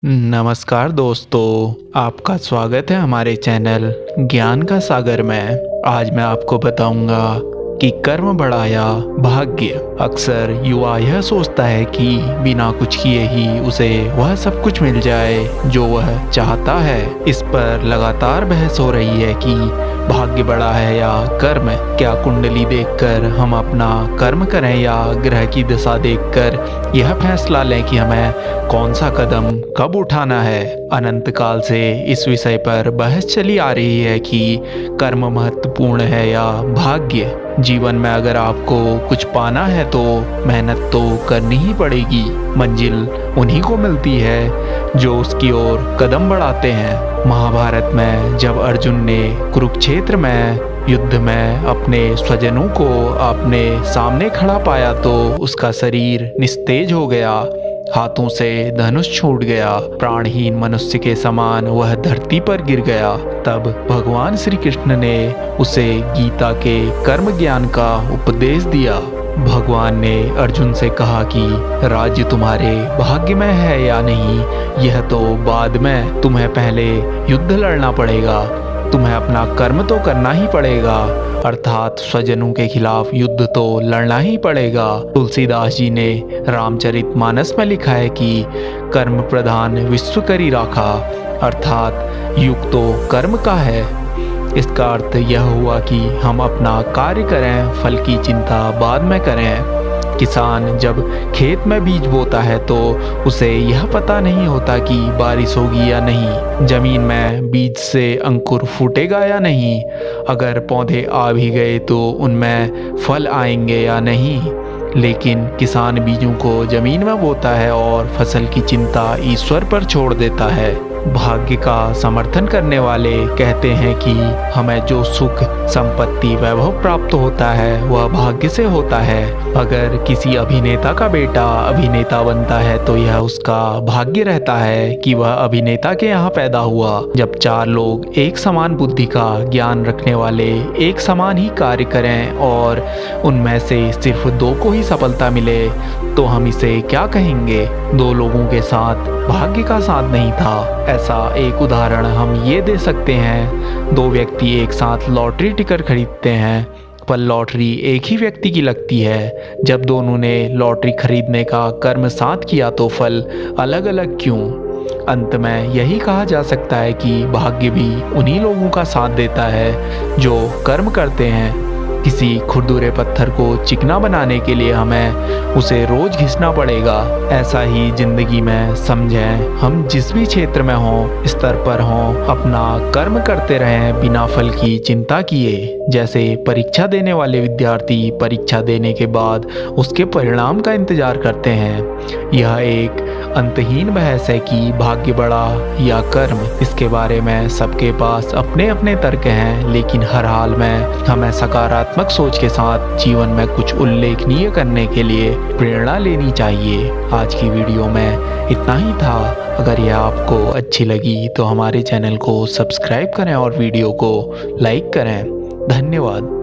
नमस्कार दोस्तों, आपका स्वागत है हमारे चैनल ज्ञान का सागर में। आज मैं आपको बताऊंगा कि कर्म बड़ा या भाग्य। अक्सर युवा यह सोचता है कि बिना कुछ किए ही उसे वह सब कुछ मिल जाए जो वह चाहता है। इस पर लगातार बहस हो रही है कि भाग्य बड़ा है या कर्म। क्या कुंडली देखकर हम अपना कर्म करें या ग्रह की दशा देखकर यह फैसला लें कि हमें कौन सा कदम कब उठाना है। अनंत काल से इस विषय पर बहस चली आ रही है कि कर्म महत्वपूर्ण है या भाग्य। जीवन में अगर आपको कुछ पाना है तो मेहनत तो करनी ही पड़ेगी। मंजिल उन्हीं को मिलती है जो उसकी ओर कदम बढ़ाते हैं। महाभारत में जब अर्जुन ने कुरुक्षेत्र में युद्ध में अपने स्वजनों को अपने सामने खड़ा पाया तो उसका शरीर निस्तेज हो गया, हाथों से धनुष छूट गया, प्राणहीन मनुष्य के समान वह धरती पर गिर गया। तब भगवान श्री कृष्ण ने उसे गीता के कर्म ज्ञान का उपदेश दिया। भगवान ने अर्जुन से कहा कि राज्य तुम्हारे भाग्य में है या नहीं यह तो बाद में, तुम्हें पहले युद्ध लड़ना पड़ेगा, तुम्हें अपना कर्म तो करना ही पड़ेगा, अर्थात स्वजनों के खिलाफ युद्ध तो लड़ना ही पड़ेगा। तुलसीदास जी ने रामचरितमानस में लिखा है कि कर्म प्रधान विश्व करी राखा, अर्थात युग तो कर्म का है। इसका अर्थ यह हुआ कि हम अपना कार्य करें, फल की चिंता बाद में करें। किसान जब खेत में बीज बोता है तो उसे यह पता नहीं होता कि बारिश होगी या नहीं, जमीन में बीज से अंकुर फूटेगा या नहीं, अगर पौधे आ भी गए तो उनमें फल आएंगे या नहीं। लेकिन किसान बीजों को जमीन में बोता है और फसल की चिंता ईश्वर पर छोड़ देता है। भाग्य का समर्थन करने वाले कहते हैं कि हमें जो सुख, संपत्ति, वैभव प्राप्त होता है वह भाग्य से होता है। अगर किसी अभिनेता का बेटा अभिनेता बनता है तो यह उसका भाग्य रहता है कि वह अभिनेता के यहाँ पैदा हुआ। जब चार लोग एक समान बुद्धि का ज्ञान रखने वाले एक समान ही कार्य करें और उनमें से सिर्फ दो को ही सफलता मिले तो हम इसे क्या कहेंगे? दो लोगों के साथ भाग्य का साथ नहीं था। ऐसा एक उदाहरण हम ये दे सकते हैं, दो व्यक्ति एक साथ लॉटरी टिकट खरीदते हैं पर लॉटरी एक ही व्यक्ति की लगती है। जब दोनों ने लॉटरी खरीदने का कर्म साथ किया तो फल अलग अलग क्यों? अंत में यही कहा जा सकता है कि भाग्य भी उन्हीं लोगों का साथ देता है जो कर्म करते हैं। किसी खुरदुरे पत्थर को चिकना बनाने के लिए हमें उसे रोज घिसना पड़ेगा। ऐसा ही जिंदगी में समझें, हम जिस भी क्षेत्र में हों, स्तर पर हों, अपना कर्म करते रहें बिना फल की चिंता किए। जैसे परीक्षा देने वाले विद्यार्थी परीक्षा देने के बाद उसके परिणाम का इंतजार करते हैं। यह एक अंतहीन बहस है कि भाग्य बड़ा या कर्म। इसके बारे में सबके पास अपने अपने तर्क हैं, लेकिन हर हाल में हमें सकारात्मक सोच के साथ जीवन में कुछ उल्लेखनीय करने के लिए प्रेरणा लेनी चाहिए। आज की वीडियो में इतना ही था। अगर यह आपको अच्छी लगी तो हमारे चैनल को सब्सक्राइब करें और वीडियो को लाइक करें। धन्यवाद।